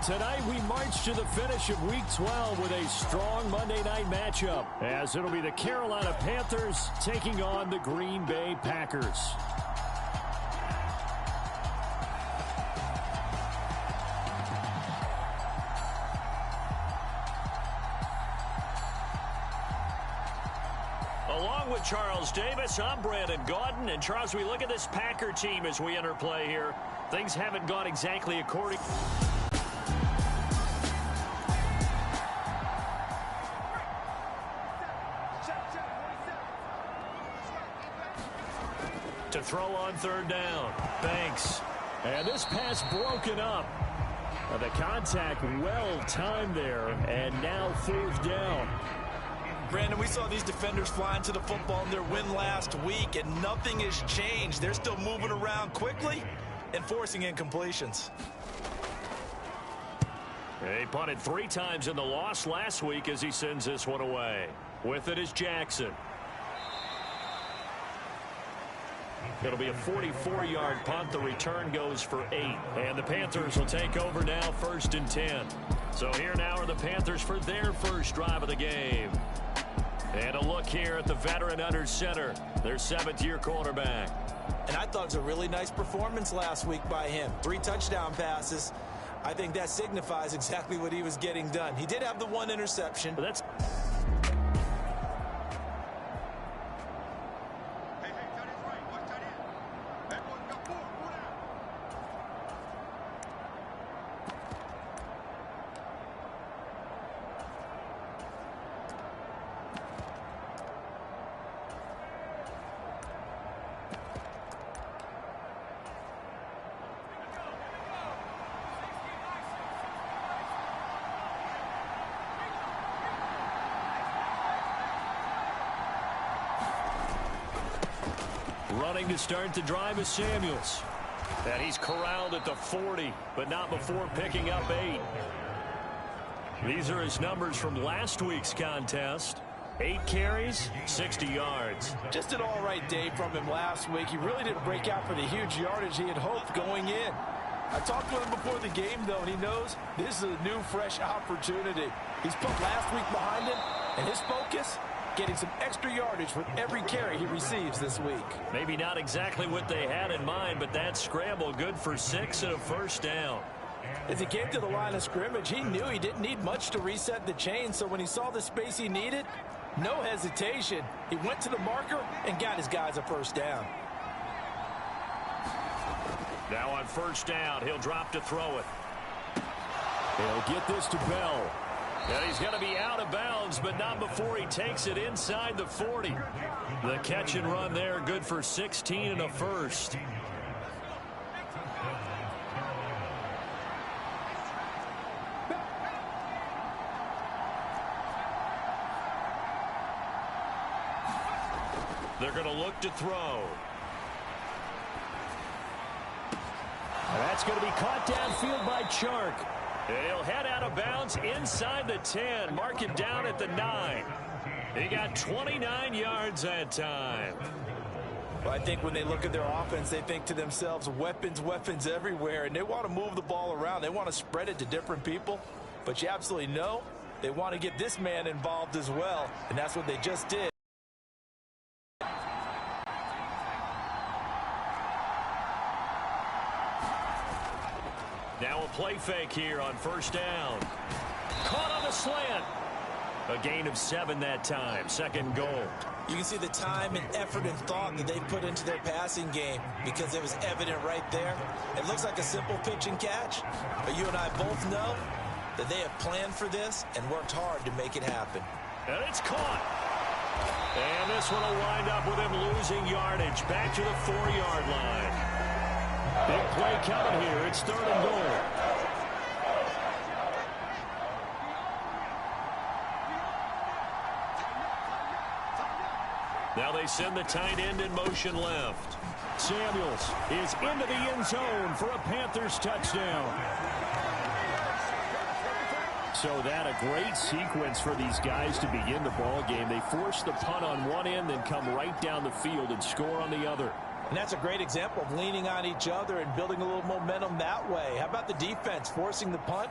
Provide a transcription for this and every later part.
tonight we march to the finish of Week 12 with a strong Monday night matchup, as it'll be the Carolina Panthers taking on the Green Bay Packers. Along with Charles Davis, I'm Brandon Gaudin. And Charles, we look at this Packer team as we enter play here. Things haven't gone exactly according. To throw on third down. Banks. And this pass broken up. The contact well timed there, and now fourth down. Brandon, we saw these defenders flying to the football in their win last week, and nothing has changed. They're still moving around quickly and forcing incompletions. He punted 3 times in the loss last week as he sends this one away. With it is Jackson. It'll be a 44-yard punt. The return goes for 8. And the Panthers will take over now, 1st and 10. So here now are the Panthers for their first drive of the game. And a look here at the veteran under center, their 7th-year quarterback. And I thought it was a really nice performance last week by him. 3 touchdown passes. I think that signifies exactly what he was getting done. He did have the 1 interception. But that's... Running to start the drive is Samuels. And he's corralled at the 40, but not before picking up 8. These are his numbers from last week's contest. 8 carries, 60 yards. Just an all-right day from him last week. He really didn't break out for the huge yardage he had hoped going in. I talked with him before the game, though, and he knows this is a new, fresh opportunity. He's put last week behind him, and his focus, getting some extra yardage with every carry he receives this week. Maybe not exactly what they had in mind, but that scramble good for 6 and a first down. As he came to the line of scrimmage, he knew he didn't need much to reset the chain, so when he saw the space he needed, no hesitation. He went to the marker and got his guys a first down. Now on first down, he'll drop to throw it. He'll get this to Bell. And he's going to be out of bounds, but not before he takes it inside the 40. The catch and run there, good for 16 and a first. They're going to look to throw. And that's going to be caught downfield by Chark. And he'll head out of bounds inside the 10. Mark him down at the 9. He got 29 yards that time. Well, I think when they look at their offense, they think to themselves, weapons, weapons everywhere. And they want to move the ball around. They want to spread it to different people. But you absolutely know they want to get this man involved as well. And that's what they just did. Now a play fake here on first down. Caught on the slant. A gain of 7 that time. 2nd goal. You can see the time and effort and thought that they put into their passing game because it was evident right there. It looks like a simple pitch and catch, but you and I both know that they have planned for this and worked hard to make it happen. And it's caught. And this one will wind up with him losing yardage back to the 4-yard line. Big play coming here. It's 3rd and goal. Now they send the tight end in motion left. Samuels is into the end zone for a Panthers touchdown. So that a great sequence for these guys to begin the ball game. They force the punt on one end, then come right down the field and score on the other. And that's a great example of leaning on each other and building a little momentum that way. How about the defense forcing the punt?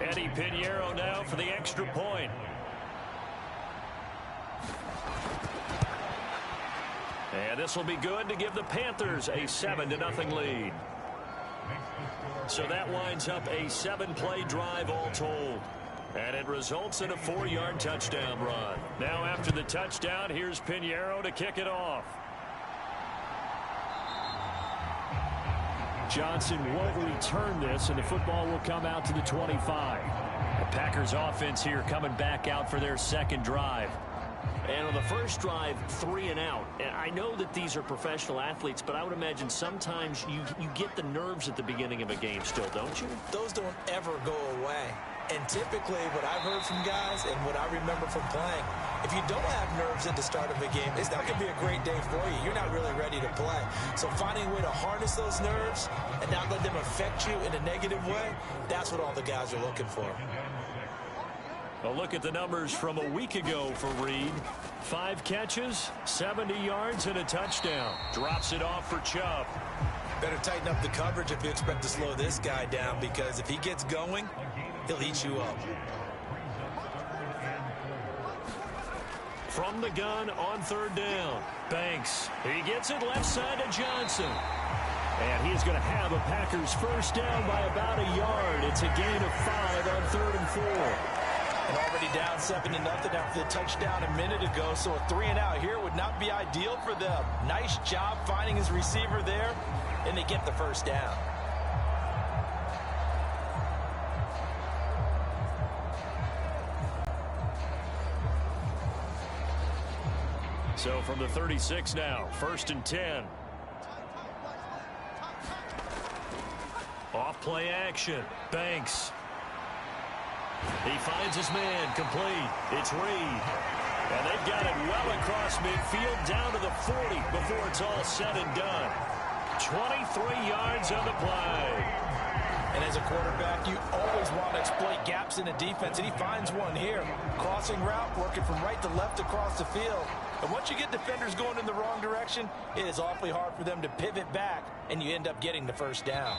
Eddie Pinheiro now for the extra point. And this will be good to give the Panthers a 7-0 lead. So that winds up a 7-play drive all told. And it results in a 4-yard touchdown run. Now after the touchdown, here's Pinheiro to kick it off. Johnson won't return this, and the football will come out to the 25. The Packers offense here coming back out for their second drive. And on the first drive, 3 and out. And I know that these are professional athletes, but I would imagine sometimes you get the nerves at the beginning of a game still, don't you? Those don't ever go away. And typically what I've heard from guys and what I remember from playing, if you don't have nerves at the start of a game, it's not going to be a great day for you. You're not really ready to play. So finding a way to harness those nerves and not let them affect you in a negative way, that's what all the guys are looking for. A look at the numbers from a week ago for Reed. 5 catches, 70 yards, and a touchdown. Drops it off for Chubb. Better tighten up the coverage if you expect to slow this guy down, because if he gets going, he'll eat you up. From the gun on 3rd down. Banks. He gets it left side to Johnson. And he's going to have a Packers first down by about a yard. It's a gain of 5 on 3rd and 4. And already down 7-0 after the touchdown a minute ago, so a 3 and out here would not be ideal for them. Nice job finding his receiver there, and they get the first down. So from the 36 now, 1st and 10. Off play action. Banks. He finds his man complete. It's Reed. And they've got it well across midfield down to the 40 before it's all said and done. 23 yards on the play. And as a quarterback, you always want to exploit gaps in the defense, and he finds one here. Crossing route, working from right to left across the field. And once you get defenders going in the wrong direction, it is awfully hard for them to pivot back, and you end up getting the first down.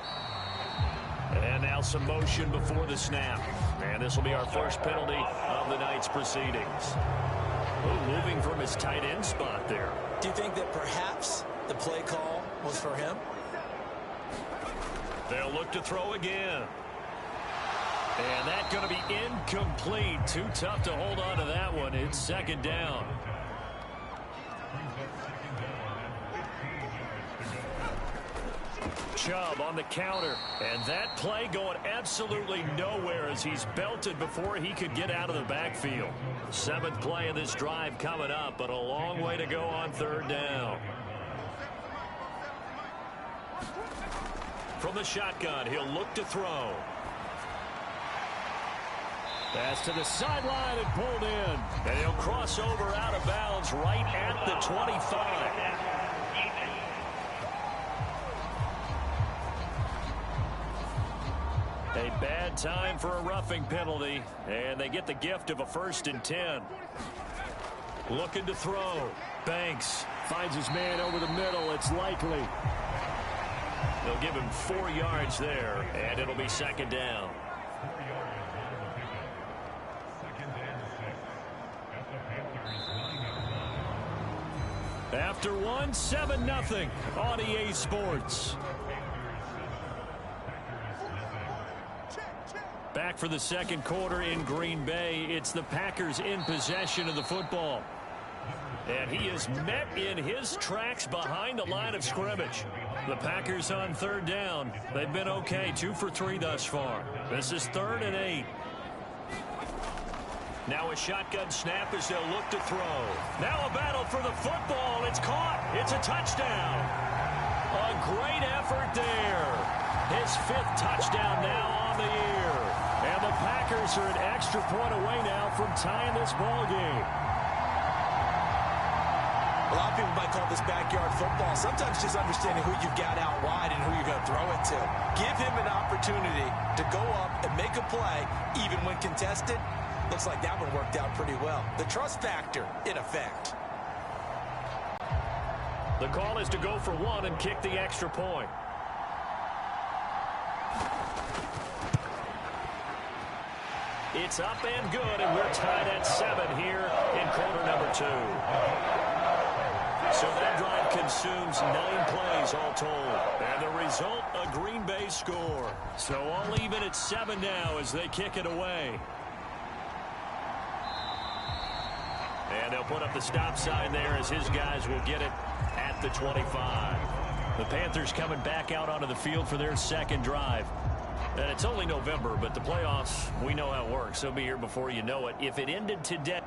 And now some motion before the snap. And this will be our first penalty of the night's proceedings. Moving from his tight end spot there. Do you think that perhaps the play call was for him? They'll look to throw again. And that's going to be incomplete. Too tough to hold on to that one. It's 2nd down. Chubb on the counter, and that play going absolutely nowhere as he's belted before he could get out of the backfield. 7th play of this drive coming up, but a long way to go on 3rd down. From the shotgun, he'll look to throw. Pass to the sideline and pulled in. And he'll cross over out of bounds right at the 25. A bad time for a roughing penalty, and they get the gift of a 1st and 10. Looking to throw. Banks finds his man over the middle. It's likely. They'll give him 4 yards there, and it'll be 2nd down. After one, 7-0 on EA Sports. Back for the 2nd quarter in Green Bay. It's the Packers in possession of the football. And he is met in his tracks behind the line of scrimmage. The Packers on 3rd down. They've been okay, 2 for 3 thus far. This is 3rd and 8. Now a shotgun snap as they'll look to throw. Now a battle for the football. It's caught. It's a touchdown. A great effort there. His 5th touchdown now on the year. And the Packers are an extra point away now from tying this ball game. A lot of people might call this backyard football. Sometimes just understanding who you've got out wide and who you're going to throw it to. Give him an opportunity to go up and make a play, even when contested. Looks like that one worked out pretty well. The trust factor in effect. The call is to go for one and kick the extra point. It's up and good, and we're tied at 7 here in quarter number 2. So that drive consumes 9 plays all told. And the result, a Green Bay score. So all even at 7 now as they kick it away. And they'll put up the stop sign there as his guys will get it at the 25. The Panthers coming back out onto the field for their second drive. And it's only November, but the playoffs, we know how it works. They'll be here before you know it. If it ended today...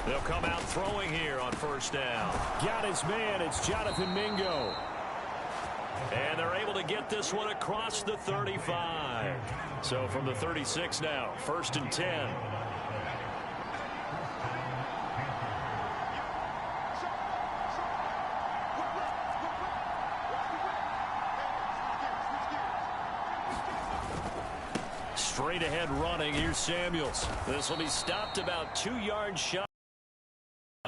They'll come out throwing here on first down. Got his man. It's Jonathan Mingo. And they're able to get this one across the 35. So from the 36 now, 1st and 10. Straight ahead running. Here's Samuels. This will be stopped about 2 yards shy.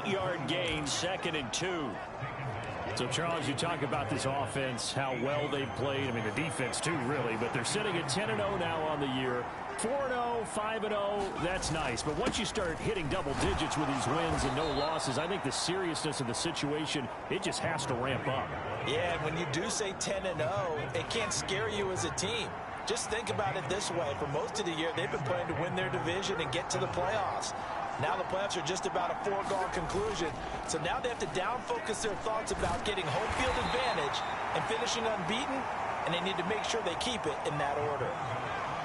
Yard gain, 2nd and 2. So, Charles, you talk about this offense, how well they've played. I mean, the defense, too, really. But they're sitting at 10-0 now on the year. 4-0, 5-0, that's nice. But once you start hitting double digits with these wins and no losses, I think the seriousness of the situation, it just has to ramp up. Yeah, and when you do say 10-0, it can't scare you as a team. Just think about it this way. For most of the year, they've been playing to win their division and get to the playoffs. Now the playoffs are just about a foregone conclusion. So now they have to down-focus their thoughts about getting home field advantage and finishing unbeaten, and they need to make sure they keep it in that order.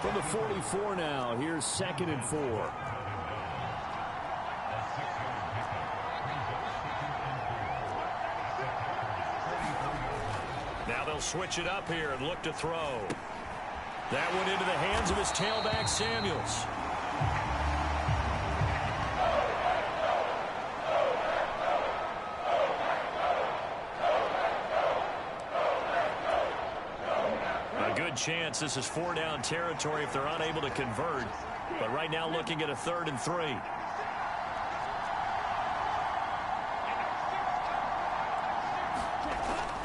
From the 44 now, here's 2nd and 4. Now they'll switch it up here and look to throw. That went into the hands of his tailback, Samuels. A good chance this is 4-down territory if they're unable to convert. But right now looking at a 3rd and 3.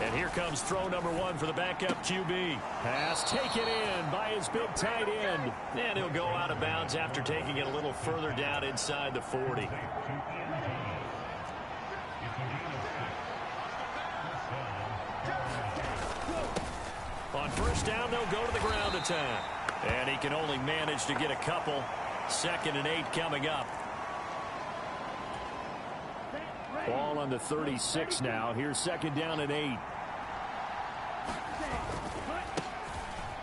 And here comes throw number 1 for the backup QB. Pass taken in by his big tight end. And he'll go out of bounds after taking it a little further down inside the 40. On first down, they'll go to the ground attack. And he can only manage to get a couple. 2nd and 8 coming up. Ball on the 36 now. Here's 2nd down and 8.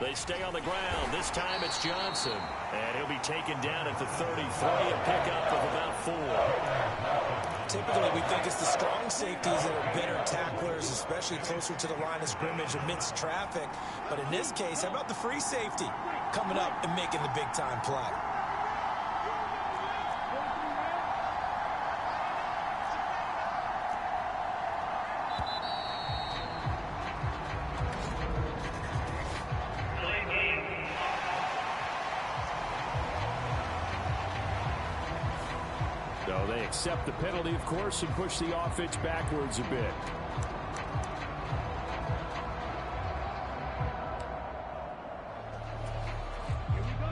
They stay on the ground. This time it's Johnson. And he'll be taken down at the 33, a pickup of about 4. Typically, we think it's the strong safeties that are better tacklers, especially closer to the line of scrimmage amidst traffic. But in this case, how about the free safety coming up and making the big-time play? So they accept the penalty, of course, and push the offense backwards a bit.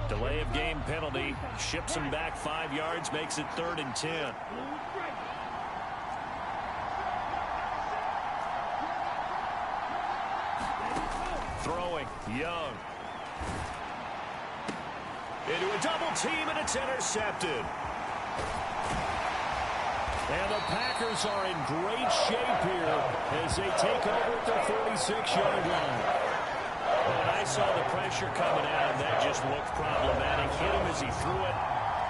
Delay of game penalty. Ships him back 5 yards, makes it 3rd and 10. Throwing, Young. Into a double team, and it's intercepted. And the Packers are in great shape here as they take over at their 46-yard line. When I saw the pressure coming at him, that just looked problematic. Hit him as he threw it,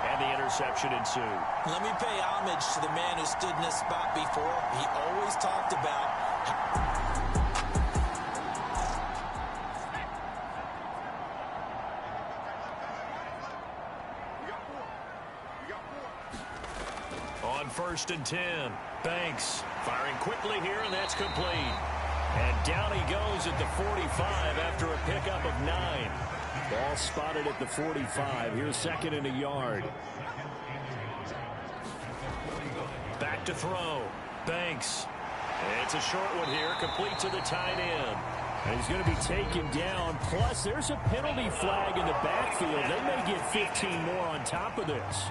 and the interception ensued. Let me pay homage to the man who stood in this spot before. He always talked about On 1st and 10, Banks firing quickly here, and that's complete. And down he goes at the 45 after a pickup of 9. Ball spotted at the 45. Here's 2nd and a yard. Back to throw. Banks. It's a short one here, complete to the tight end. And he's going to be taken down. Plus, there's a penalty flag in the backfield. They may get 15 more on top of this.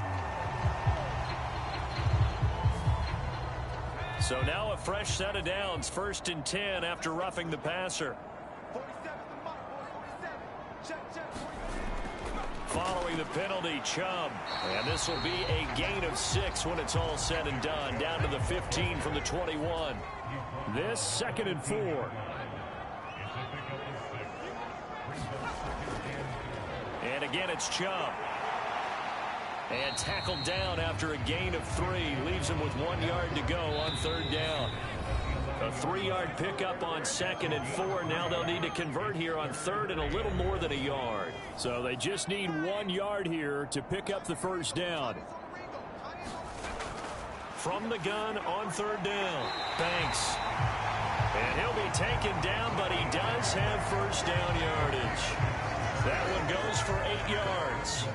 So now a fresh set of downs. 1st and 10 after roughing the passer. Following the penalty, Chubb. And this will be a gain of 6 when it's all said and done. Down to the 15 from the 21. This 2nd and 4. And again, it's Chubb. And tackled down after a gain of 3. Leaves him with 1 yard to go on 3rd down. A 3-yard pickup on 2nd and 4. Now they'll need to convert here on 3rd and a little more than a yard. So they just need 1 yard here to pick up the 1st down. From the gun on 3rd down, Banks. And he'll be taken down, but he does have 1st down yardage. That one goes for 8 yards.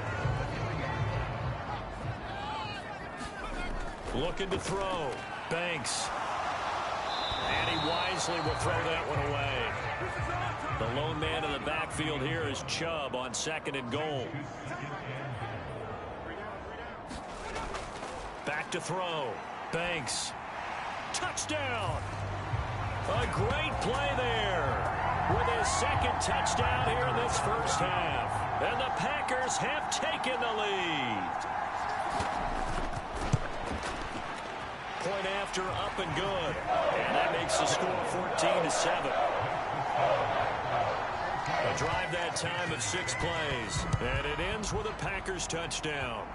Looking to throw. Banks. And he wisely will throw that one away. The lone man in the backfield here is Chubb on 2nd and goal. Back to throw. Banks. Touchdown. A great play there with his 2nd touchdown here in this 1st half. And the Packers have taken the lead. Point after, up and good. And that makes the score 14-7. A drive that time of 6 plays. And it ends with a Packers touchdown.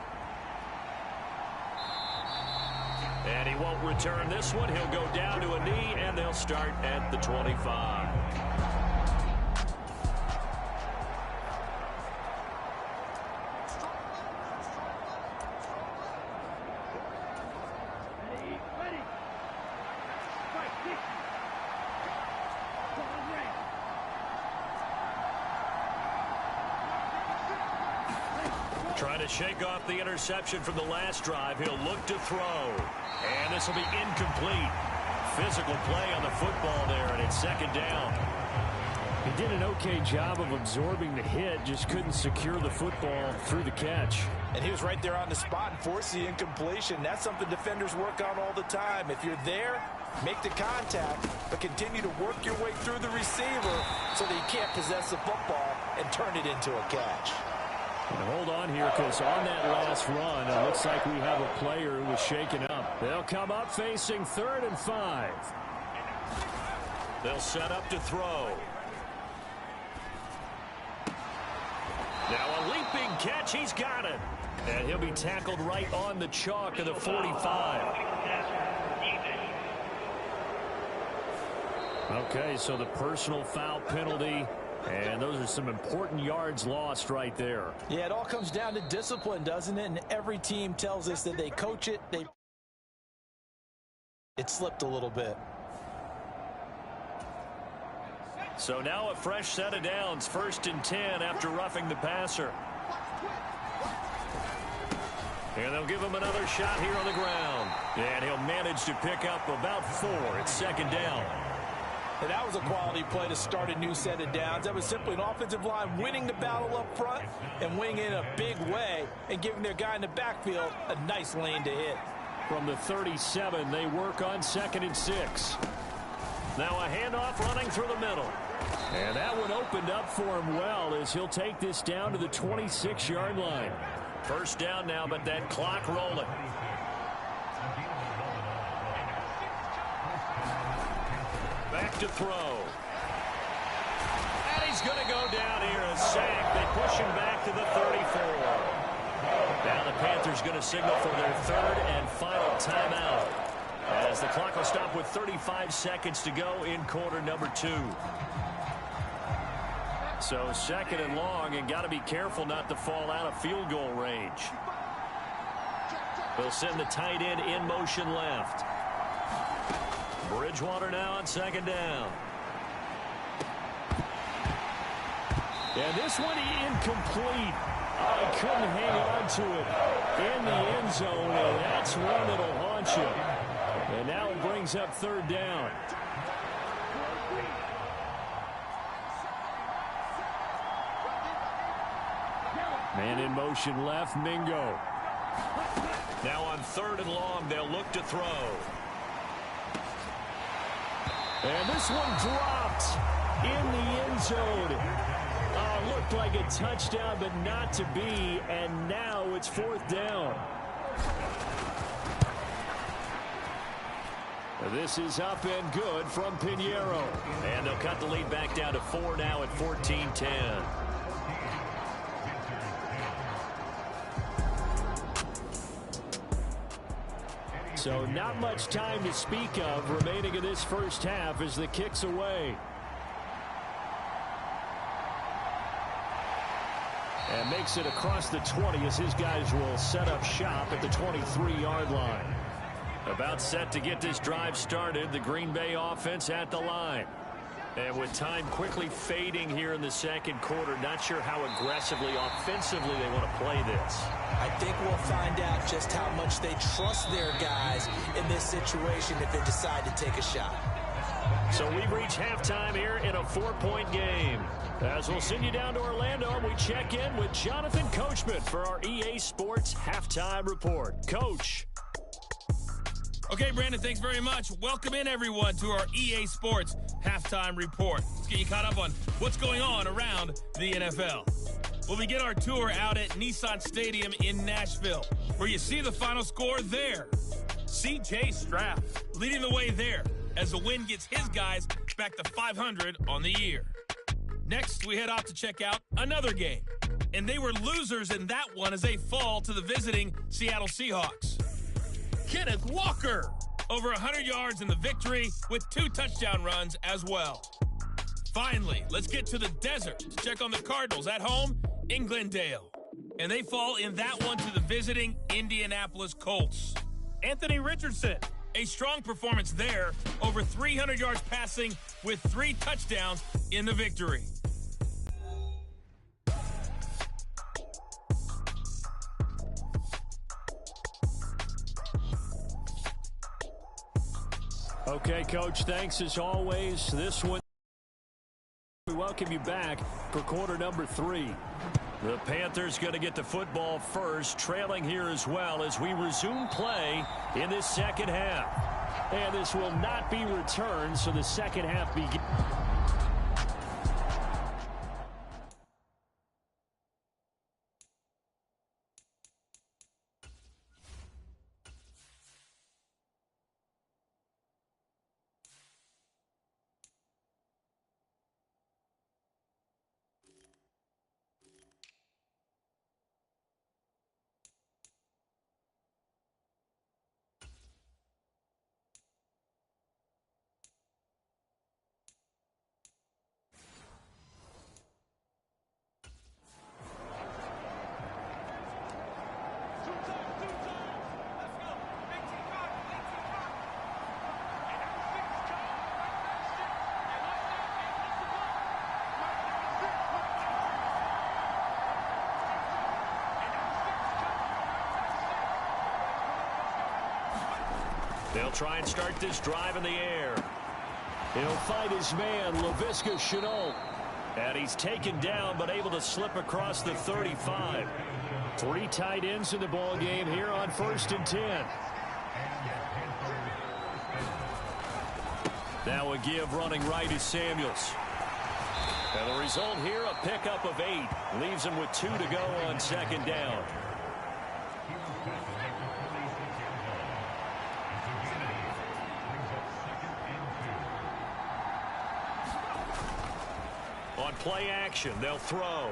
And he won't return this one. He'll go down to a knee, and they'll start at the 25. Trying to shake off the interception from the last drive. He'll look to throw. And this will be incomplete. Physical play on the football there, and it's 2nd down. He did an okay job of absorbing the hit, just couldn't secure the football through the catch. And he was right there on the spot and forced the incompletion. That's something defenders work on all the time. If you're there, make the contact, but continue to work your way through the receiver so that you can't possess the football and turn it into a catch. And hold on here, because on that last run, it looks like we have a player who was shaken up. They'll come up facing 3rd and 5. They'll set up to throw. Now a leaping catch. He's got it. And he'll be tackled right on the chalk of the 45. Okay, so the personal foul penalty. And those are some important yards lost right there. Yeah, it all comes down to discipline, doesn't it? And every team tells us that they coach it. It slipped a little bit. So now a fresh set of downs. 1st and 10 after roughing the passer. And they'll give him another shot here on the ground. And he'll manage to pick up about 4. It's 2nd down. And that was a quality play to start a new set of downs. That was simply an offensive line winning the battle up front and winning in a big way and giving their guy in the backfield a nice lane to hit. From the 37, they work on 2nd and 6. Now a handoff running through the middle. And that one opened up for him well as he'll take this down to the 26-yard line. 1st down now, but that clock rolling. Back to throw. And he's going to go down here, a sack. They push him back to the 34. Now the Panthers going to signal for their 3rd and final timeout, as the clock will stop with 35 seconds to go in quarter number 2. So 2nd and long, and got to be careful not to fall out of field goal range. They'll send the tight end in motion left. Bridgewater now on second down. And this one incomplete. I couldn't hang on to it in the end zone, and that's one that'll haunt you. And now it brings up third down. Man in motion left, Mingo. Now on third and long, they'll look to throw. And this one dropped in the end zone. Looked like a touchdown, but not to be. And now it's fourth down. This is up and good from Pinheiro. And they'll cut the lead back down to 4 now at 14-10. So not much time to speak of remaining in this first half as the kick's away. And makes it across the 20 as his guys will set up shop at the 23-yard line. About set to get this drive started, the Green Bay offense at the line. And with time quickly fading here in the second quarter, not sure how aggressively, offensively they want to play this. I think we'll find out just how much they trust their guys in this situation if they decide to take a shot. So we've reached halftime here in a 4-point game. As we'll send you down to Orlando, and we check in with Jonathan Coachman for our EA Sports Halftime Report. Coach. Okay, Brandon, thanks very much. Welcome in, everyone, to our EA Sports Halftime Report. Let's get you caught up on what's going on around the NFL. We'll begin our tour out at Nissan Stadium in Nashville, where you see the final score there. C.J. Stroud leading the way there as the win gets his guys back to 500 on the year. Next, we head off to check out another game. And they were losers in that one as they fall to the visiting Seattle Seahawks. Kenneth Walker, over 100 yards in the victory with 2 touchdown runs as well. Finally, let's get to the desert to check on the Cardinals at home in Glendale. And they fall in that one to the visiting Indianapolis Colts. Anthony Richardson, a strong performance there, over 300 yards passing with 3 touchdowns in the victory. Okay, Coach, thanks as always. This one, we welcome you back for quarter number 3. The Panthers going to get the football first, trailing here as well as we resume play in this second half. And this will not be returned, so the second half begins. They'll try and start this drive in the air. He'll fight his man, Laviska Shenault. And he's taken down, but able to slip across the 35. 3 tight ends in the ball game here on 1st and 10. Now a give running right is Samuels. And the result here, a pickup of 8. Leaves him with 2 to go on second down. On play action, they'll throw.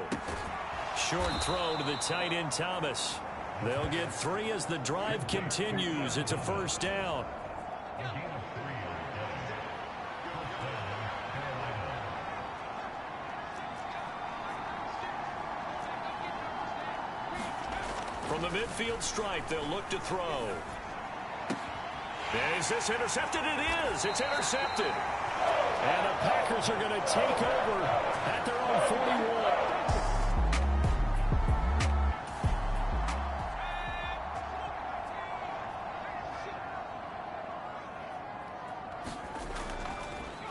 Short throw to the tight end, Thomas. They'll get 3 as the drive continues. It's a first down. From the midfield stripe, they'll look to throw. Is this intercepted? It is. It's intercepted. And the Packers are going to take over at their own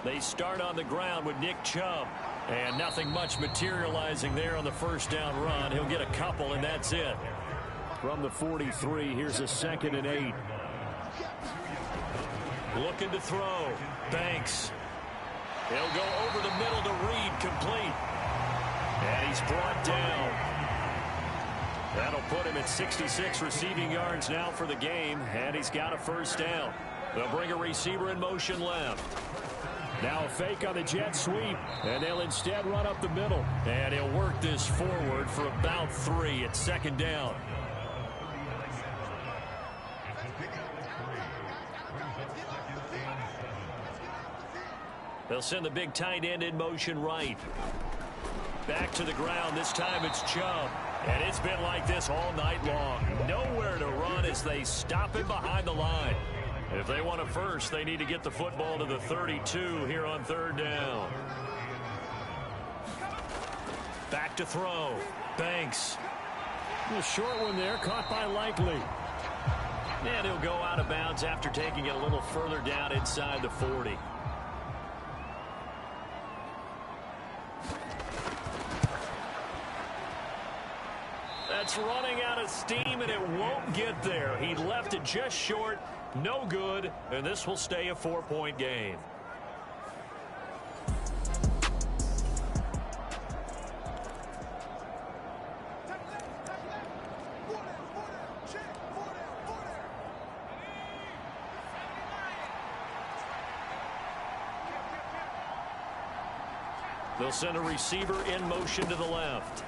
41. They start on the ground with Nick Chubb. And nothing much materializing there on the first down run. He'll get a couple, and that's it. From the 43, here's a 2nd and 8. Looking to throw. Banks. He'll go over the middle to Reed, complete. And he's brought down. That'll put him at 66 receiving yards now for the game, and he's got a first down. They'll bring a receiver in motion left. Now a fake on the jet sweep, and they'll instead run up the middle. And he'll work this forward for about 3 at 2nd down. They'll send the big tight end in motion right. Back to the ground. This time it's Chubb. And it's been like this all night long. Nowhere to run as they stop him behind the line. If they want a first, they need to get the football to the 32 here on 3rd down. Back to throw. Banks. A short one there, caught by Likely. And he'll go out of bounds after taking it a little further down inside the 40. That's running out of steam, and it won't get there. He left it just short. No good, and this will stay a 4-point game. They'll send a receiver in motion to the left.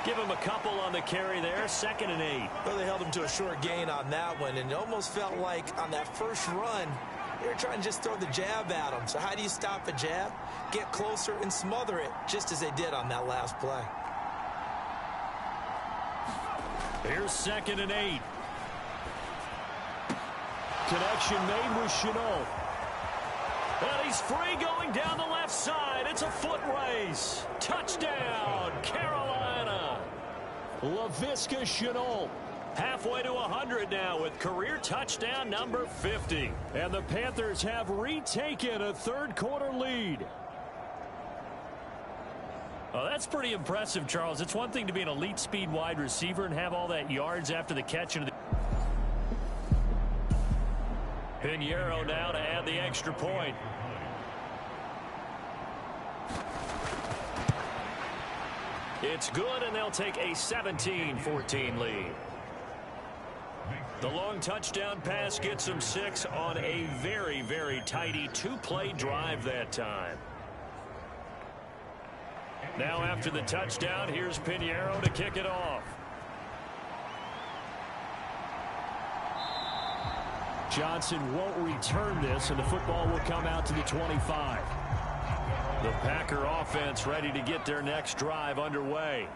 Give him a couple on the carry there. 2nd and 8. Well, they held him to a short gain on that one, and it almost felt like on that first run, they were trying to just throw the jab at him. So how do you stop a jab? Get closer and smother it, just as they did on that last play. Here's 2nd and 8. Connection made with Shenault. And he's free going down the left side. It's a foot race. Touchdown, Carolina. Laviska Shenault. Halfway to 100 now with career touchdown number 50. And the Panthers have retaken a 3rd-quarter lead. Well, that's pretty impressive, Charles. It's one thing to be an elite speed wide receiver and have all that yards after the catch. Pinheiro now to add the extra point. It's good, and they'll take a 17-14 lead. The long touchdown pass gets them 6 on a very, very tidy 2-play drive that time. Now after the touchdown, here's Pinheiro to kick it off. Johnson won't return this, and the football will come out to the 25. The Packer offense ready to get their next drive underway.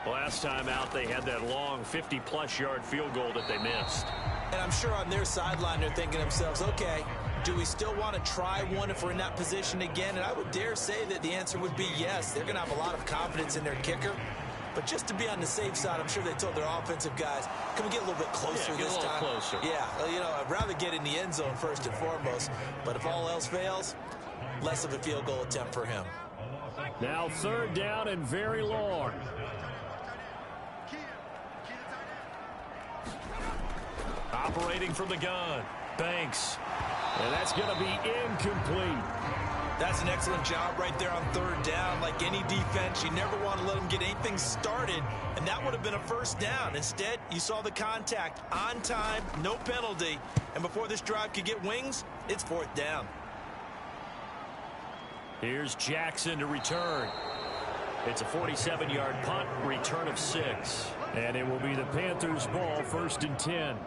Last time out, they had that long 50-plus yard field goal that they missed. And I'm sure on their sideline they're thinking to themselves, okay, do we still want to try one if we're in that position again? And I would dare say that the answer would be yes. They're going to have a lot of confidence in their kicker. But just to be on the safe side, I'm sure they told their offensive guys, can we get a little bit closer this time? Closer. Yeah, you know, I'd rather get in the end zone first and foremost. But if all else fails, less of a field goal attempt for him. Now 3rd down and very long. Operating from the gun, Banks. And that's going to be incomplete. That's an excellent job right there on 3rd down. Like any defense, you never want to let them get anything started, and that would have been a first down. Instead, you saw the contact on time, no penalty, and before this drive could get wings, it's 4th down. Here's Jackson to return. It's a 47-yard punt, return of 6. And it will be the Panthers' ball, 1st and 10.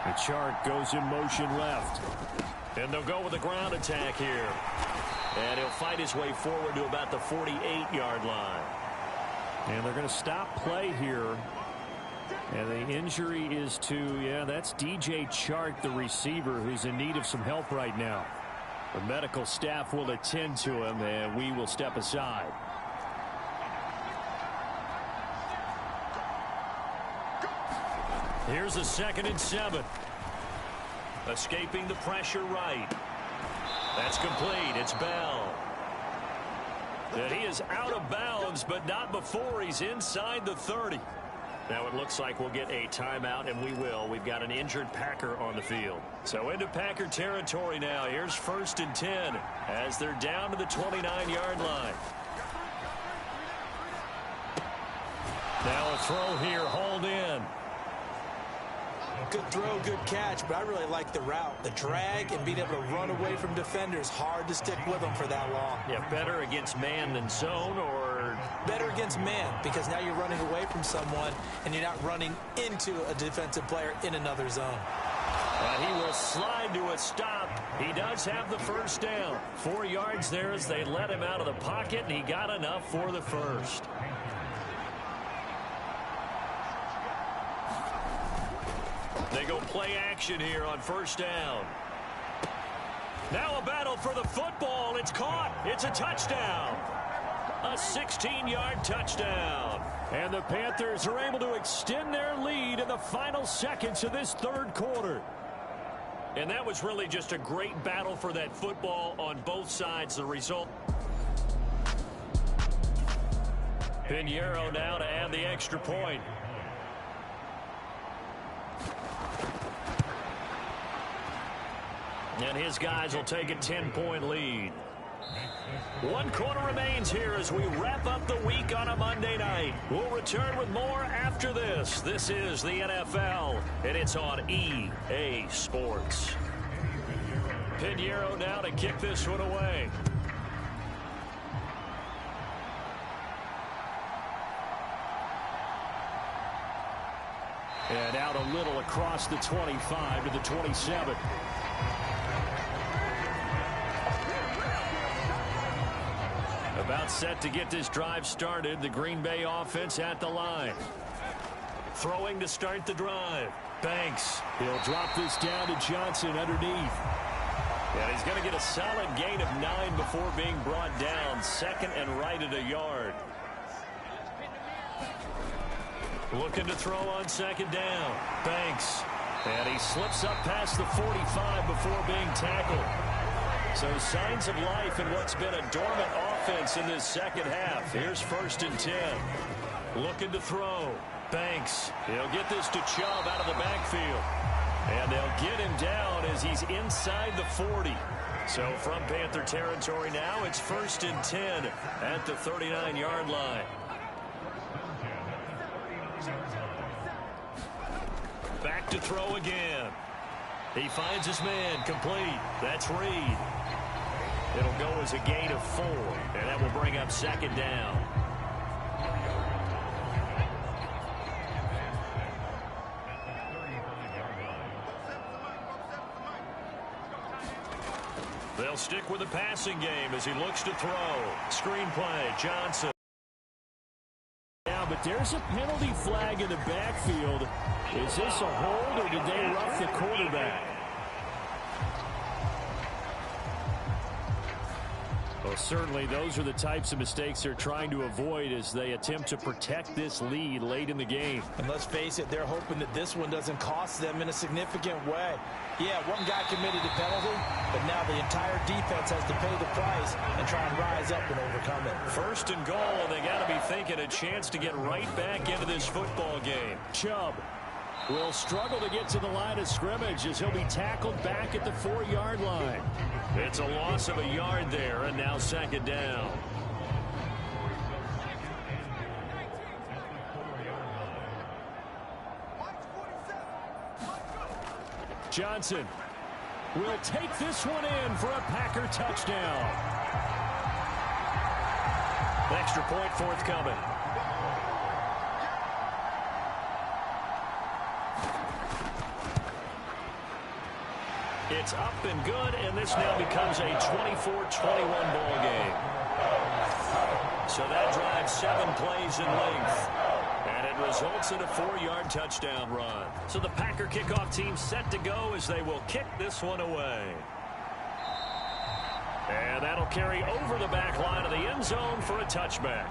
The Chark goes in motion left. And they'll go with a ground attack here. And he'll fight his way forward to about the 48-yard line. And they're going to stop play here. And the injury is to, that's DJ Chark, the receiver, who's in need of some help right now. The medical staff will attend to him, and we will step aside. Here's a 2nd and 7. Escaping the pressure right. That's complete. It's Bell. And he is out of bounds, but not before he's inside the 30. Now it looks like we'll get a timeout, and we will. We've got an injured Packer on the field. So into Packer territory now. Here's 1st and 10 as they're down to the 29-yard line. Now a throw here, hauled in. Good throw, good catch, but I really like the route. The drag and being able to run away from defenders, hard to stick with them for that long. Yeah, better against man than zone, or better against man, because now you're running away from someone and you're not running into a defensive player in another zone. And he will slide to a stop. He does have the 1st down. 4 yards there as they let him out of the pocket, and he got enough for the 1st. They go play action here on 1st down. Now a battle for the football. It's caught. It's a touchdown. A 16-yard touchdown. And the Panthers are able to extend their lead in the final seconds of this 3rd quarter. And that was really just a great battle for that football on both sides. The result. Pinheiro now to add the extra point. And his guys will take a 10-point lead. 1 quarter remains here as we wrap up the week on a Monday night. We'll return with more after this. This is the NFL, and it's on EA Sports. Pinheiro now to kick this one away. And out a little across the 25 to the 27. About set to get this drive started. The Green Bay offense at the line. Throwing to start the drive. Banks. He'll drop this down to Johnson underneath. And he's going to get a solid gain of 9 before being brought down. 2nd and right at a yard. Looking to throw on 2nd down. Banks. And he slips up past the 45 before being tackled. So signs of life in what's been a dormant offense in this 2nd half. Here's 1st and 10. Looking to throw. Banks. He'll get this to Chubb out of the backfield. And they'll get him down as he's inside the 40. So from Panther territory now, it's 1st and 10 at the 39-yard line. Back to throw again. He finds his man complete. That's Reed. It'll go as a gain of 4, and that will bring up 2nd down. They'll stick with the passing game as he looks to throw. Screen play, Johnson. Yeah, but there's a penalty flag in the backfield. Is this a hold, or did they rough the quarterback? Well, certainly those are the types of mistakes they're trying to avoid as they attempt to protect this lead late in the game. And let's face it, they're hoping that this one doesn't cost them in a significant way. Yeah, one guy committed a penalty, but now the entire defense has to pay the price and try and rise up and overcome it. 1st and goal, and they got to be thinking a chance to get right back into this football game. Chubb will struggle to get to the line of scrimmage as he'll be tackled back at the 4-yard line. It's a loss of a yard there, and now 2nd down. Johnson will take this one in for a Packer touchdown. Extra point forthcoming. It's up and good, and this now becomes a 24-21 ball game. So that drives 7 plays in length. And it results in a 4-yard touchdown run. So the Packer kickoff team set to go as they will kick this one away. And that'll carry over the back line of the end zone for a touchback.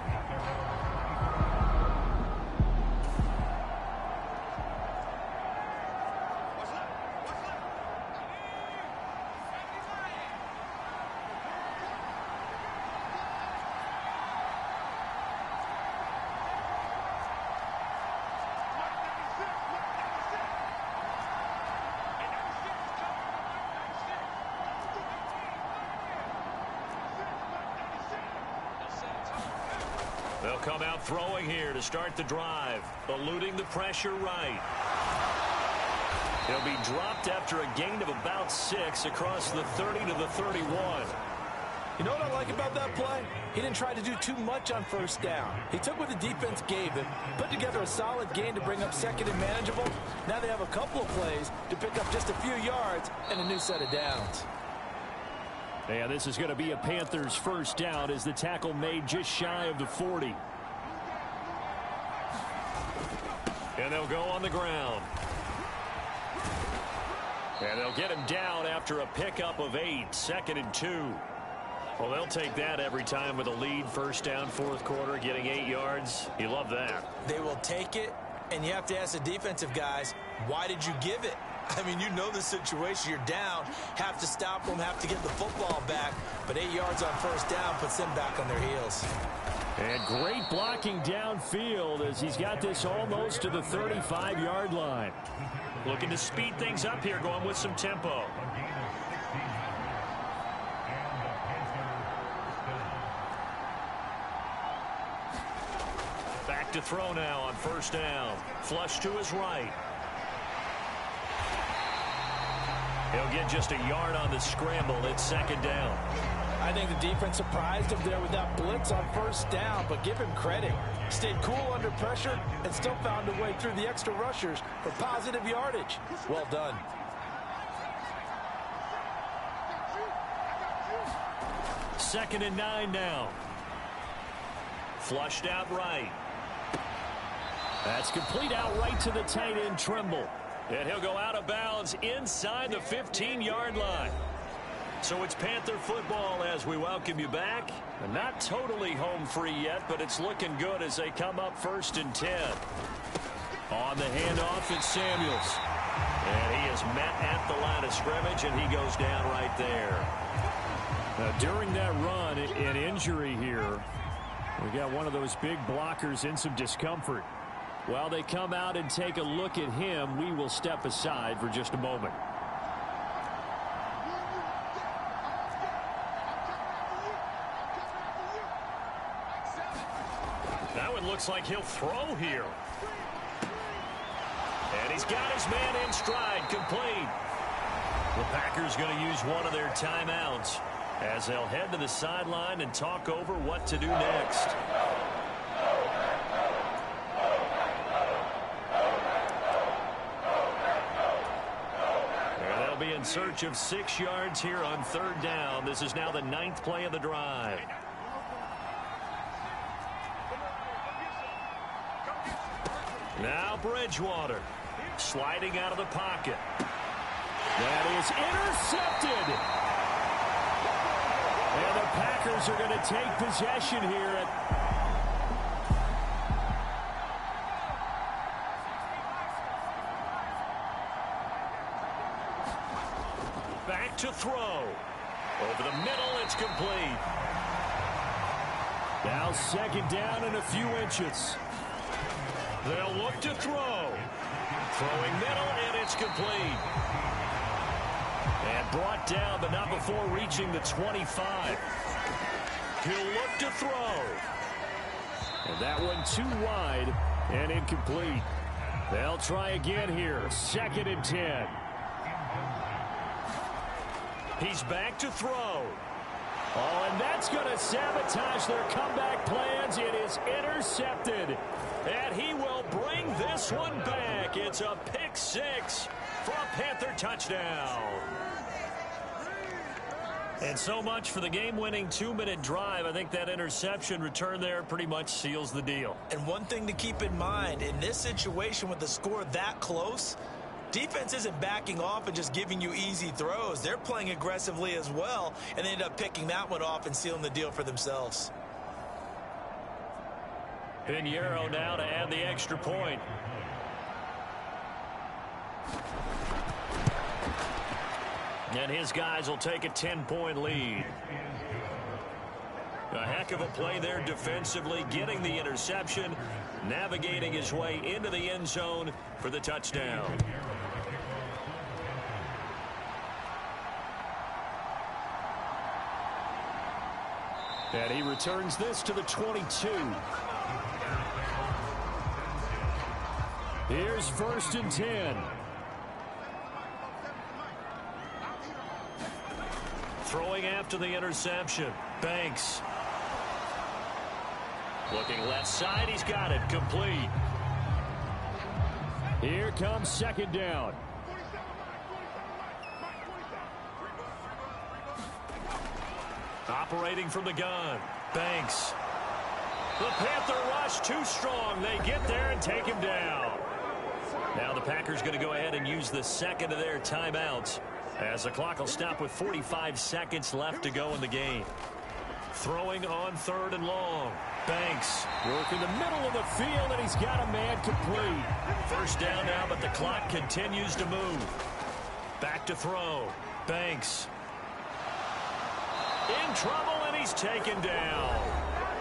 They'll come out throwing here to start the drive, eluding the pressure right. He'll be dropped after a gain of about 6 across the 30 to the 31. You know what I like about that play? He didn't try to do too much on first down. He took what the defense gave him, put together a solid gain to bring up second and manageable. Now they have a couple of plays to pick up just a few yards and a new set of downs. Yeah, this is going to be a Panthers first down as the tackle made just shy of the 40. And they'll go on the ground. And they'll get him down after a pickup of 8, 2nd and 2. Well, they'll take that every time with a lead, first down, fourth quarter, getting 8 yards. You love that. They will take it, and you have to ask the defensive guys, why did you give it? I mean, you know the situation. You're down, have to stop them, have to get the football back. But 8 yards on first down puts them back on their heels. And great blocking downfield as he's got this almost to the 35-yard line. Looking to speed things up here, going with some tempo. Back to throw now on first down. Flush to his right. He'll get just a yard on the scramble. It's 2nd down. I think the defense surprised him there with that blitz on first down, but give him credit. Stayed cool under pressure and still found a way through the extra rushers for positive yardage. Well done. Second and 9 now. Flushed out right. That's complete out right to the tight end, Trimble. And he'll go out of bounds inside the 15-yard line. So it's Panther football as we welcome you back. And not totally home free yet, but it's looking good as they come up 1st and 10. On the handoff, it's Samuels. And he is met at the line of scrimmage, and he goes down right there. Now, during that run, an injury here. We got one of those big blockers in some discomfort. While they come out and take a look at him, we will step aside for just a moment. That one looks like he'll throw here. And he's got his man in stride, complete. The Packers going to use one of their timeouts as they'll head to the sideline and talk over what to do next. And they'll be in search of 6 yards here on 3rd down. This is now the 9th play of the drive. Now Bridgewater sliding out of the pocket. That is intercepted. And the Packers are going to take possession here. Back to throw. Over the middle, it's complete. Now 2nd down and a few inches. They'll look to throw. Throwing middle, and it's complete. And brought down, but not before reaching the 25. He'll look to throw. And that one too wide and incomplete. They'll try again here. 2nd and 10. He's back to throw. Oh, and that's going to sabotage their comeback plans. It is intercepted. And he will bring this one back. It's a pick 6 for a Panther touchdown. And so much for the game-winning 2-minute drive. I think that interception return there pretty much seals the deal. And one thing to keep in mind, in this situation with the score that close, defense isn't backing off and just giving you easy throws. They're playing aggressively as well, and they end up picking that one off and sealing the deal for themselves. Pinheiro now to add the extra point. And his guys will take a 10-point lead. A heck of a play there defensively, getting the interception, navigating his way into the end zone for the touchdown. And he returns this to the 22. Here's 1st and 10. Throwing after the interception. Banks. Looking left side. He's got it. Complete. Here comes 2nd down. Operating from the gun. Banks. The Panther rush too strong. They get there and take him down. Now the Packers going to go ahead and use the second of their timeouts, as the clock will stop with 45 seconds left to go in the game. Throwing on 3rd and long. Banks. Working the middle of the field, and he's got a man complete. 1st down now, but the clock continues to move. Back to throw. Banks. In trouble, and he's taken down.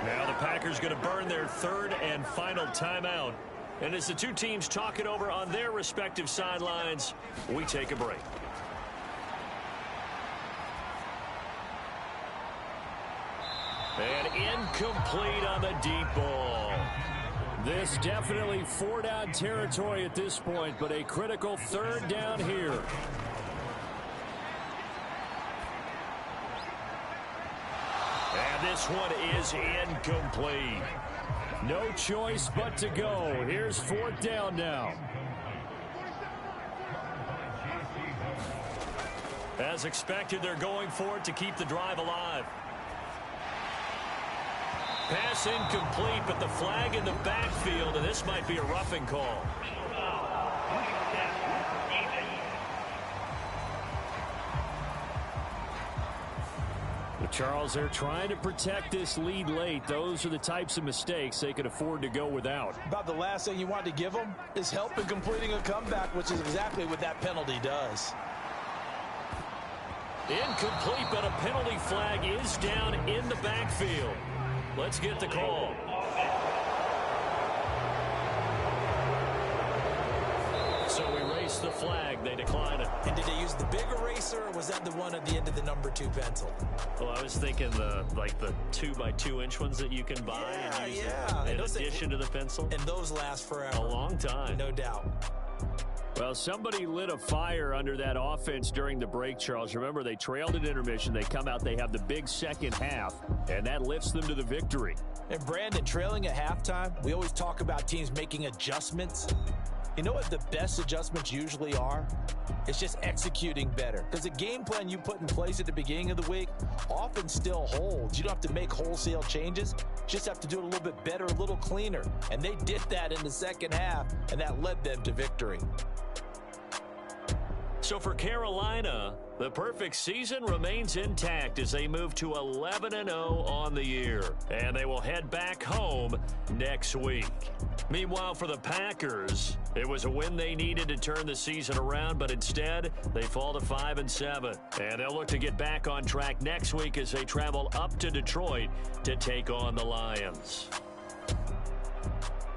Now the Packers going to burn their 3rd and final timeout. And as the two teams talk it over on their respective sidelines, we take a break. And incomplete on the deep ball. This definitely 4-down territory at this point, but a critical 3rd down here. And this one is incomplete. No choice but to go. Here's 4th down now. As expected, they're going for it to keep the drive alive. Pass incomplete, but the flag in the backfield, and this might be a roughing call. Charles, they're trying to protect this lead late. Those are the types of mistakes they could afford to go without. About the last thing you want to give them is help in completing a comeback, which is exactly what that penalty does. Incomplete, but a penalty flag is down in the backfield. Let's get the call. So we race the flag. They decline it. And did they use the big eraser, or was that the one at the end of the number 2 pencil? Well, I was thinking the 2x2-inch ones that you can buy and use in addition to the pencil. And those last forever. A long time. No doubt. Well, somebody lit a fire under that offense during the break, Charles. Remember, they trailed at intermission. They come out, they have the big second half, and that lifts them to the victory. And Brandon, trailing at halftime, we always talk about teams making adjustments. You know what the best adjustments usually are? It's just executing better. Because the game plan you put in place at the beginning of the week often still holds. You don't have to make wholesale changes. Just have to do it a little bit better, a little cleaner. And they did that in the second half, and that led them to victory. So for Carolina, the perfect season remains intact as they move to 11-0 on the year. And they will head back home next week. Meanwhile, for the Packers, it was a win they needed to turn the season around, but instead, they fall to 5-7. And they'll look to get back on track next week as they travel up to Detroit to take on the Lions.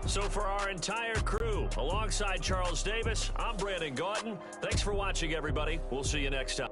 So for our entire crew, alongside Charles Davis, I'm Brandon Gaudin. Thanks for watching, everybody. We'll see you next time.